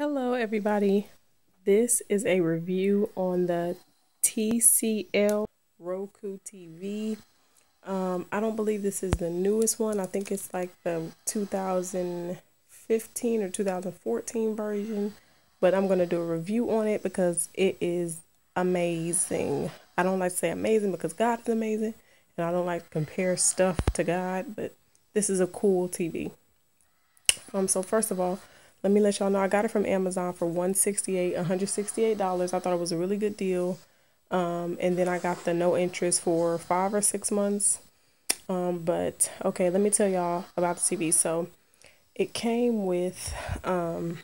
Hello everybody, this is a review on the TCL Roku TV. I don't believe this is the newest one. I think it's like the 2015 or 2014 version, but I'm going to do a review on it because it is amazing. I don't like to say amazing because God is amazing, and I don't like to compare stuff to God, but this is a cool TV. So first of all, let me let y'all know I got it from Amazon for $168. I thought it was a really good deal. And then I got the no interest for 5 or 6 months. But okay, let me tell y'all about the TV. So it came with, of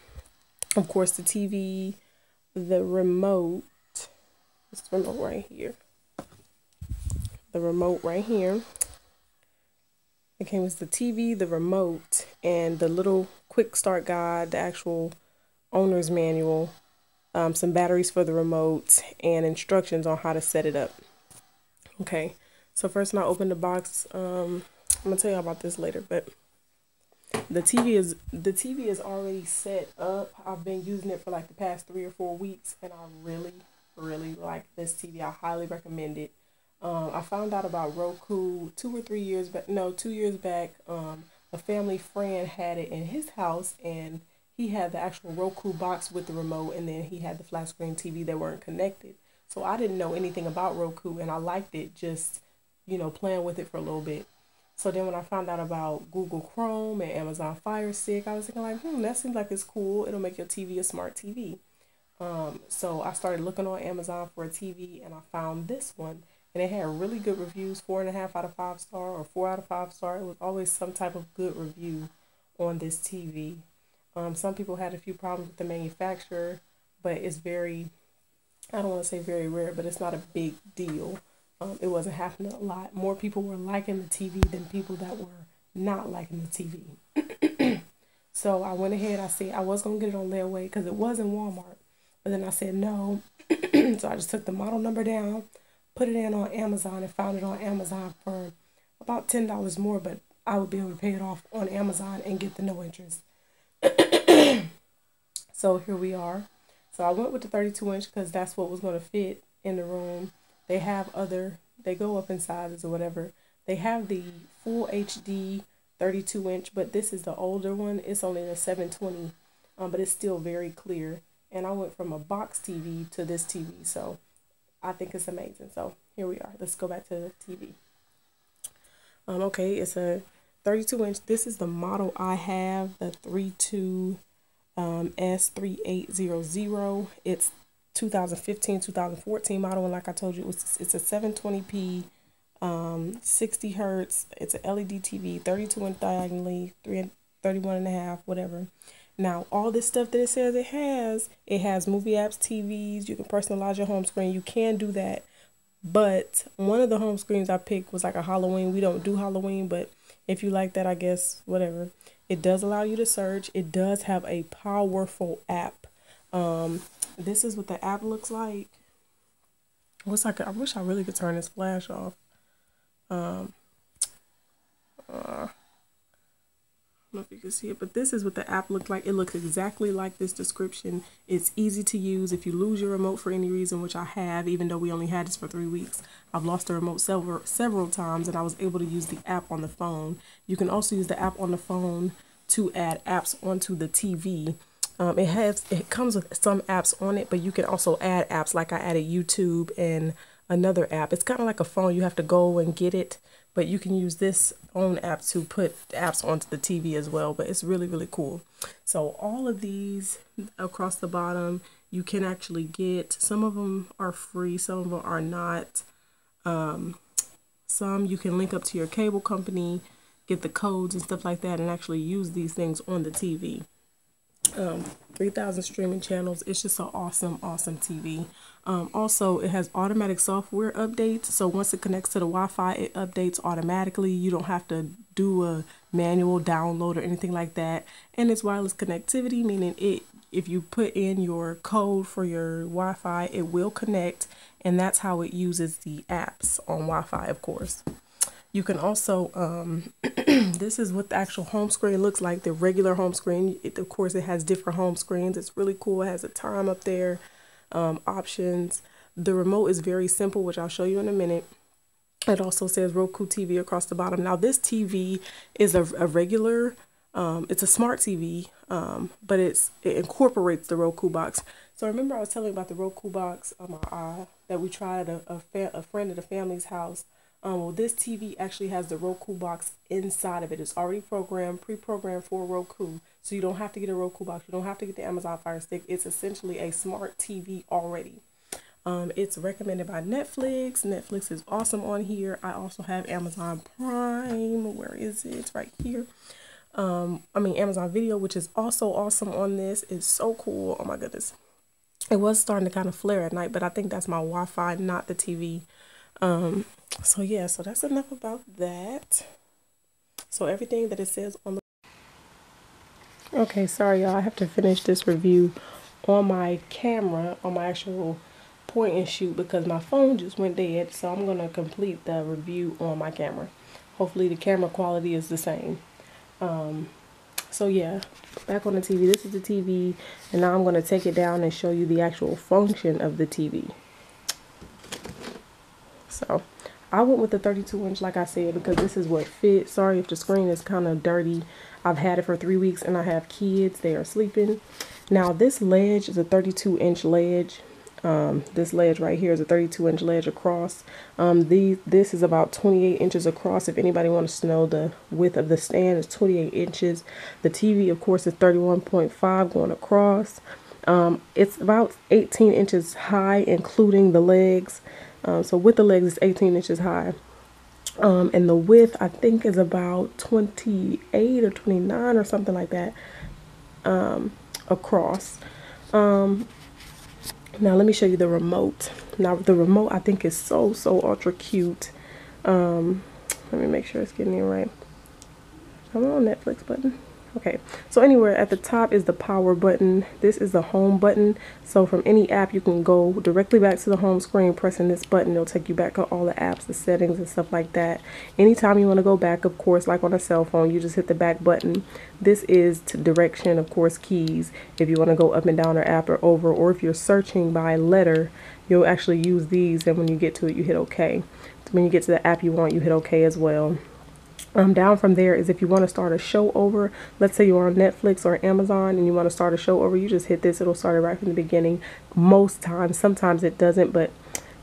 course, the TV, the remote. It's the remote right here. The remote right here. It came with the TV, the remote, and the little quick start guide, the actual owner's manual, some batteries for the remote, and instructions on how to set it up. Okay, so first when I opened the box, I'm gonna tell you about this later, but the TV is already set up. I've been using it for like the past 3 or 4 weeks, and I really like this TV. I highly recommend it. I found out about Roku 2 or 3 years back. No, 2 years back. A family friend had it in his house, and he had the actual Roku box with the remote, and then he had the flat screen TV that weren't connected. So I didn't know anything about Roku, and I liked it just, playing with it for a little bit. So then when I found out about Google Chrome and Amazon Fire Stick, I was thinking like, that seems like it's cool. It'll make your TV a smart TV. So I started looking on Amazon for a TV, and I found this one. And it had really good reviews, 4.5 out of 5 star or 4 out of 5 star. It was always some type of good review on this TV. Some people had a few problems with the manufacturer, but it's very, I don't want to say very rare, but it's not a big deal. It wasn't happening a lot. More people were liking the TV than people that were not liking the TV. So I went ahead, I said I was going to get it on layaway because it was in Walmart. But then I said no. So I just took the model number down, put it in on Amazon, and found it on Amazon for about $10 more, but I would be able to pay it off on Amazon and get the no interest. So here we are. So I went with the 32-inch because that's what was going to fit in the room. They have they go up in sizes or whatever. They have the full HD 32-inch, but this is the older one. It's only the 720, but it's still very clear. And I went from a box TV to this TV, so I think it's amazing. So here we are. Let's go back to the TV. Okay, it's a 32-inch. This is the model I have, the 32S3800. It's 2015, 2014 model, and like I told you, it's a 720p, 60 hertz. It's an LED TV, 32-inch diagonally, 31.5, whatever. Now, all this stuff that it says it has movie apps, TVs. You can personalize your home screen. You can do that. But one of the home screens I picked was like a Halloween. We don't do Halloween, but if you like that, I guess, whatever. It does allow you to search. It does have a powerful app. This is what the app looks like. I wish I really could turn this flash off. I don't know if you can see it, but this is what the app looked like. It looks exactly like this description. It's easy to use. If you lose your remote for any reason, which I have, even though we only had this for 3 weeks, I've lost the remote several times, and I was able to use the app on the phone. You can also use the app on the phone to add apps onto the TV. It comes with some apps on it, but you can also add apps. Like I added YouTube and another app. It's kind of like a phone. You have to go and get it, but you can use this own app to put apps onto the TV as well. But it's really cool. So all of these across the bottom, you can actually get. Some of them are free, some of them are not. Some you can link up to your cable company, get the codes and stuff like that, and actually use these things on the TV. 3,000 streaming channels. It's just an awesome TV. Also, it has automatic software updates. So once it connects to the Wi-Fi, it updates automatically. You don't have to do a manual download or anything like that. And it's wireless connectivity, meaning if you put in your code for your Wi-Fi, it will connect. And that's how it uses the apps on Wi-Fi, of course. You can also, this is what the actual home screen looks like, the regular home screen. Of course, it has different home screens. It's really cool. It has a time up there, options. The remote is very simple, which I'll show you in a minute. It also says Roku TV across the bottom. Now, this TV is a regular, it's a smart TV, but it incorporates the Roku box. So remember I was telling you about the Roku box that we tried at a friend at a family's house. Well, this TV actually has the Roku box inside of it. It's already pre-programmed for Roku. So you don't have to get a Roku box. You don't have to get the Amazon Fire Stick. It's essentially a smart TV already. It's recommended by Netflix. Netflix is awesome on here. I also have Amazon Prime. Where is it? It's right here. Amazon Video, which is also awesome on this. It's so cool. Oh my goodness. It was starting to kind of flare at night, but I think that's my Wi-Fi, not the TV. So yeah, so that's enough about that. So everything that it says on the... Okay, sorry y'all, I have to finish this review on my camera, on my actual point and shoot, because my phone just went dead. So I'm going to complete the review on my camera. Hopefully the camera quality is the same. So yeah, back on the TV. This is the TV, and now I'm going to take it down and show you the actual function of the TV. So I went with the 32-inch, like I said, because this is what fits. Sorry if the screen is kind of dirty. I've had it for 3 weeks and I have kids. They are sleeping. Now this ledge is a 32-inch ledge. This ledge right here is a 32-inch ledge across. This is about 28 inches across. If anybody wants to know the width of the stand, it's 28 inches. The TV, of course, is 31.5 going across. It's about 18 inches high, including the legs. So with the legs, it's 18 inches high. And the width, I think, is about 28 or 29 or something like that across. Now, let me show you the remote. Now, the remote, I think, is so ultra cute. Let me make sure it's getting it right. Come on, Netflix button. Okay, so anywhere at the top is the power button. This is the home button. So from any app, you can go directly back to the home screen pressing this button. It'll take you back to all the apps, the settings and stuff like that. Anytime you want to go back, of course, like on a cell phone, you just hit the back button. This is to direction, of course, keys. If you want to go up and down or up or over, or if you're searching by letter, you'll actually use these. And when you get to it, you hit OK. When you get to the app you want, you hit OK as well. Down from there is if you want to start a show over. Let's say you're on Netflix or Amazon and you want to start a show over, you just hit this. It'll start it right from the beginning. Most times, sometimes it doesn't, but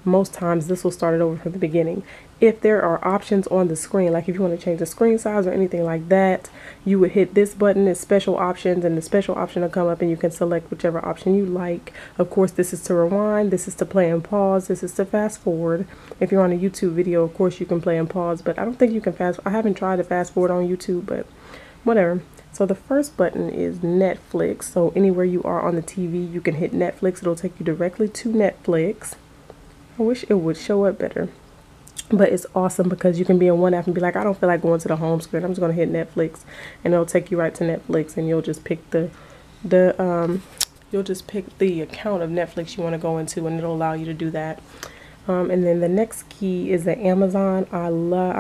most times this will start it over from the beginning. If there are options on the screen, like if you want to change the screen size or anything like that, you would hit this button. It's special options, and the special option will come up and you can select whichever option you like. Of course, this is to rewind, this is to play and pause, this is to fast forward. If you're on a YouTube video, of course you can play and pause, but I don't think you can I haven't tried to fast forward on YouTube, but whatever. So the first button is Netflix. So anywhere you are on the TV, you can hit Netflix. It'll take you directly to Netflix. I wish it would show up better, but it's awesome because you can be in one app and be like, I don't feel like going to the home screen. I'm just going to hit Netflix, and it'll take you right to Netflix, and you'll just pick the account of Netflix you want to go into, and it'll allow you to do that. And then the next key is the Amazon. I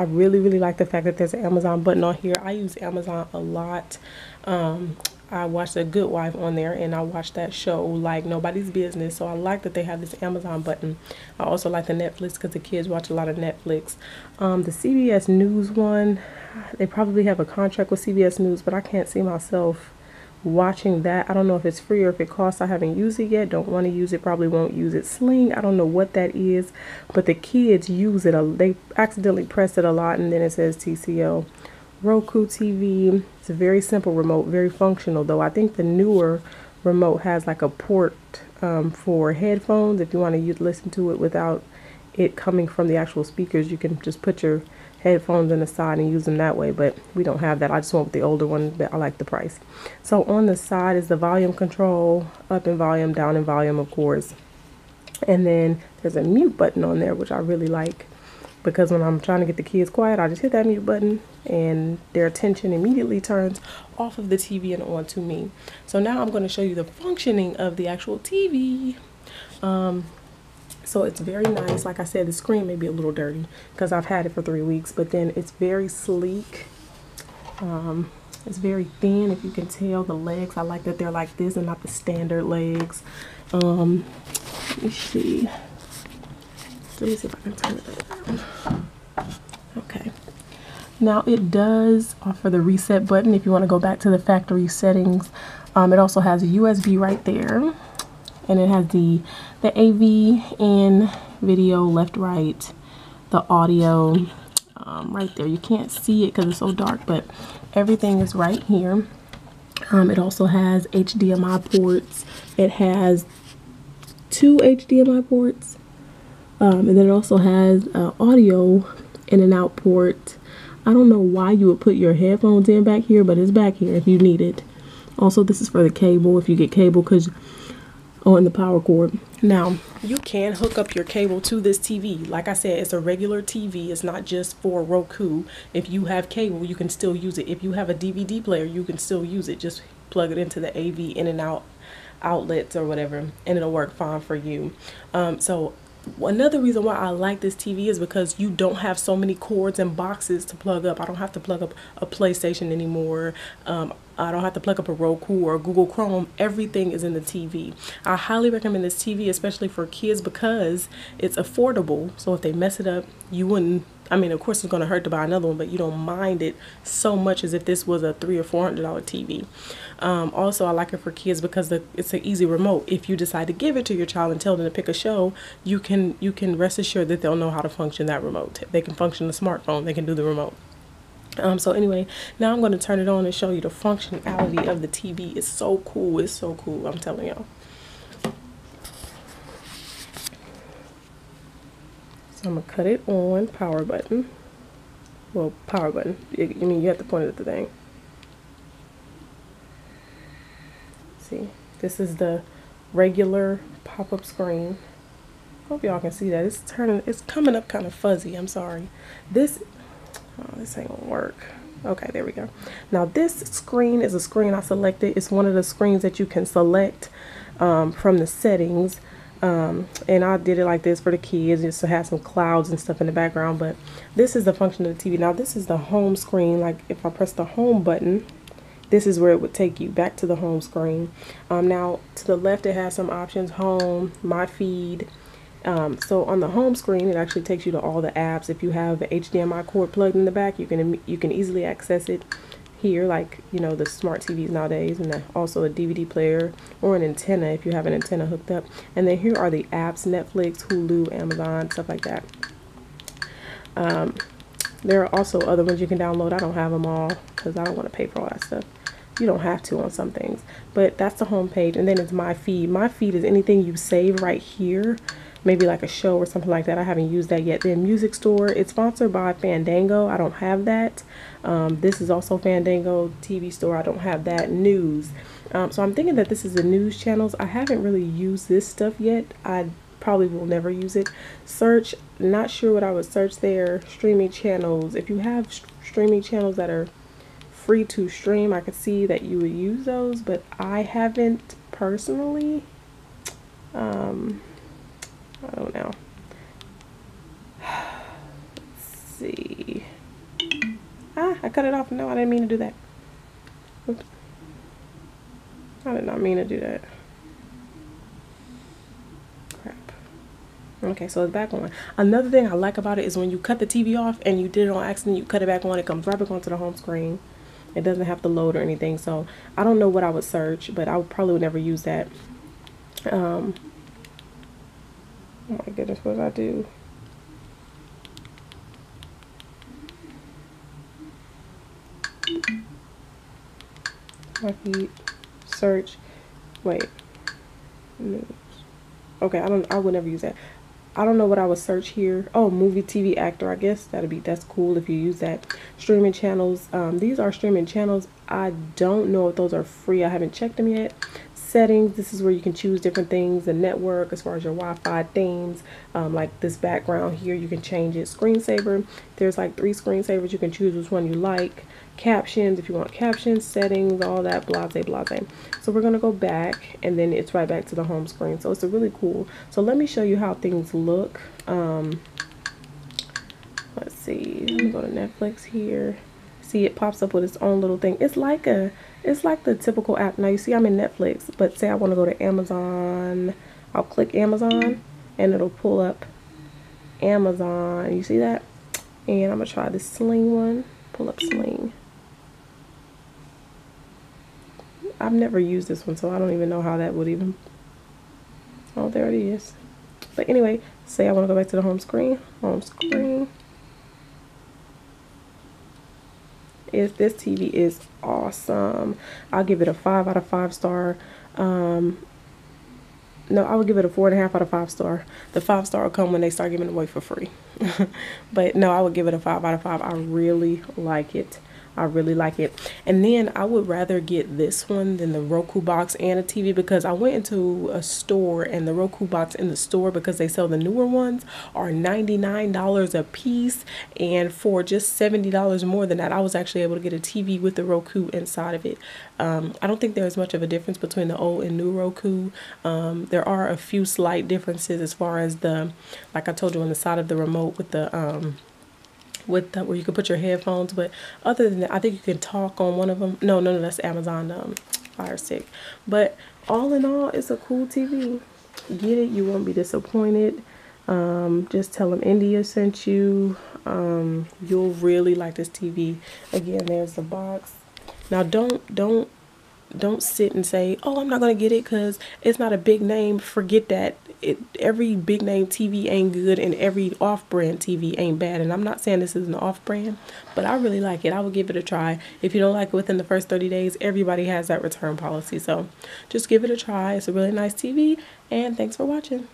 really like the fact that there's an Amazon button on here. I use Amazon a lot. I watched The Good Wife on there, and I watched that show like nobody's business. So I like that they have this Amazon button. I also like the Netflix because the kids watch a lot of Netflix. The CBS News one, they probably have a contract with CBS News, but I can't see myself watching that. I don't know if it's free or if it costs. I haven't used it yet. Don't want to use it. Probably won't use it. Sling, I don't know what that is, but the kids use it. They accidentally press it a lot, and then it says TCL Roku TV. It's a very simple remote, very functional, though. I think the newer remote has like a port for headphones. If you want to listen to it without it coming from the actual speakers, you can just put your headphones on the side and use them that way, but we don't have that. I just went with the older one, but I like the price. So on the side is the volume control, up in volume, down in volume, of course. And then there's a mute button on there, which I really like, because when I'm trying to get the kids quiet, I just hit that mute button and their attention immediately turns off of the TV and on to me. So now I'm going to show you the functioning of the actual TV. So it's very nice. Like I said, the screen may be a little dirty because I've had it for 3 weeks, but then it's very sleek. It's very thin, if you can tell. The legs, I like that they're like this and not the standard legs. Let me see. Let me see if I can turn it around. Okay. Now it does offer the reset button if you want to go back to the factory settings. It also has a USB right there, and it has the AV and video left, right, the audio right there. You can't see it because it's so dark, but everything is right here. It also has HDMI ports. It has 2 HDMI ports, and then it also has audio in and out port. I don't know why you would put your headphones in back here, but it's back here if you need it. Also, this is for the cable if you get cable, because on the power cord. Now, you can hook up your cable to this TV. Like I said, it's a regular TV. It's not just for Roku. If you have cable, you can still use it. If you have a DVD player, you can still use it. Just plug it into the AV in and out outlets or whatever, and it'll work fine for you. So another reason why I like this TV is because you don't have so many cords and boxes to plug up. I don't have to plug up a PlayStation anymore. I don't have to plug up a Roku or a Google Chrome. Everything is in the TV. I highly recommend this TV, especially for kids, because it's affordable. So if they mess it up, you wouldn't, I mean, of course it's going to hurt to buy another one, but you don't mind it so much as if this was a $300 or $400 TV. Also, I like it for kids because it's an easy remote. If you decide to give it to your child and tell them to pick a show, you can rest assured that they'll know how to function that remote. They can function the smartphone. They can do the remote. So anyway, now I'm going to turn it on and show you the functionality of the TV. It's so cool. It's so cool. I'm telling y'all. So I'm going to cut it on, power button. Well, power button. I mean, you have to point it at the thing. See, this is the regular pop-up screen. Hope y'all can see that. It's coming up kind of fuzzy. I'm sorry. This ain't gonna work. Okay, there we go. Now this screen is a screen I selected. It's one of the screens that you can select from the settings. And I did it like this for the kids, just to have some clouds and stuff in the background. But this is the function of the TV. Now this is the home screen. Like if I press the home button, this is where it would take you back to the home screen. Now to the left it has some options: home, my feed. So on the home screen, it actually takes you to all the apps. If you have the HDMI cord plugged in the back, you can easily access it here, like, you know, the smart TVs nowadays, and also a DVD player or an antenna if you have an antenna hooked up. And then here are the apps: Netflix, Hulu, Amazon, stuff like that. There are also other ones you can download. I don't have them all because I don't want to pay for all that stuff. You don't have to on some things, but that's the home page. And then it's my feed. My feed is anything you save right here, maybe like a show or something like that. I haven't used that yet. Then music store, it's sponsored by Fandango. I don't have that. This is also Fandango. TV store, I don't have that. News. So I'm thinking that this is the news channels. I haven't really used this stuff yet. I probably will never use it. Search, not sure what I would search there. Streaming channels. If you have streaming channels that are free to stream, I could see that you would use those, but I haven't personally. I don't know. Let's see. I cut it off. No, I didn't mean to do that. Oops. I did not mean to do that. Crap. Okay, so it's back on. Another thing I like about it is when you cut the TV off and you did it on accident, you cut it back on, it comes right back onto the home screen. It doesn't have to load or anything. So I don't know what I would search, but I probably would never use that. Oh my goodness, what did I do? My feed, search, wait, news. Okay, I would never use that. I don't know what I would search here. Oh, movie, TV, actor. I guess that's cool if you use that. Streaming channels. These are streaming channels. I don't know if those are free. I haven't checked them yet. settings. This is where you can choose different things, the network, as far as your Wi-Fi themes, like this background here, you can change it. Screensaver, there's like 3 screensavers, you can choose which one you like. Captions, if you want captions, settings, all that, blase blase. So we're going to go back, and then it's right back to the home screen. So it's a really cool. So let me show you how things look. Let's see, let me go to Netflix here. See, it pops up with its own little thing. It's like the typical app. Now you see I'm in Netflix, but say I want to go to Amazon, I'll click Amazon and it'll pull up Amazon. You see that? And I'm gonna try this Sling one. Pull up Sling. I've never used this one, so I don't even know how that would even. Oh, there it is. But anyway, say I want to go back to the home screen. Home screen. This TV is awesome. I'll give it a 5 out of 5 star. No, I would give it a 4.5 out of 5 star. The 5 star will come when they start giving it away for free. But no, I would give it a 5 out of 5. I really like it. I really like it. And then I would rather get this one than the Roku box and a TV, because I went into a store, and the Roku box in the store, because they sell the newer ones, are $99 a piece, and for just $70 more than that, I was actually able to get a TV with the Roku inside of it. I don't think there's much of a difference between the old and new Roku. There are a few slight differences as far as like I told you, on the side of the remote with the where you can put your headphones, but other than that, I think you can talk on one of them. No, that's Amazon Fire Stick. But all in all, it's a cool TV. Get it, you won't be disappointed. Just tell them India sent you. You'll really like this TV. Again, there's the box. Now don't sit and say, oh, I'm not gonna get it because it's not a big name. Forget that. Every big name TV ain't good, and every off-brand TV ain't bad. And I'm not saying this is an off-brand, but I really like it. I would give it a try. If you don't like it within the first 30 days, everybody has that return policy. So just give it a try. It's a really nice TV, and thanks for watching.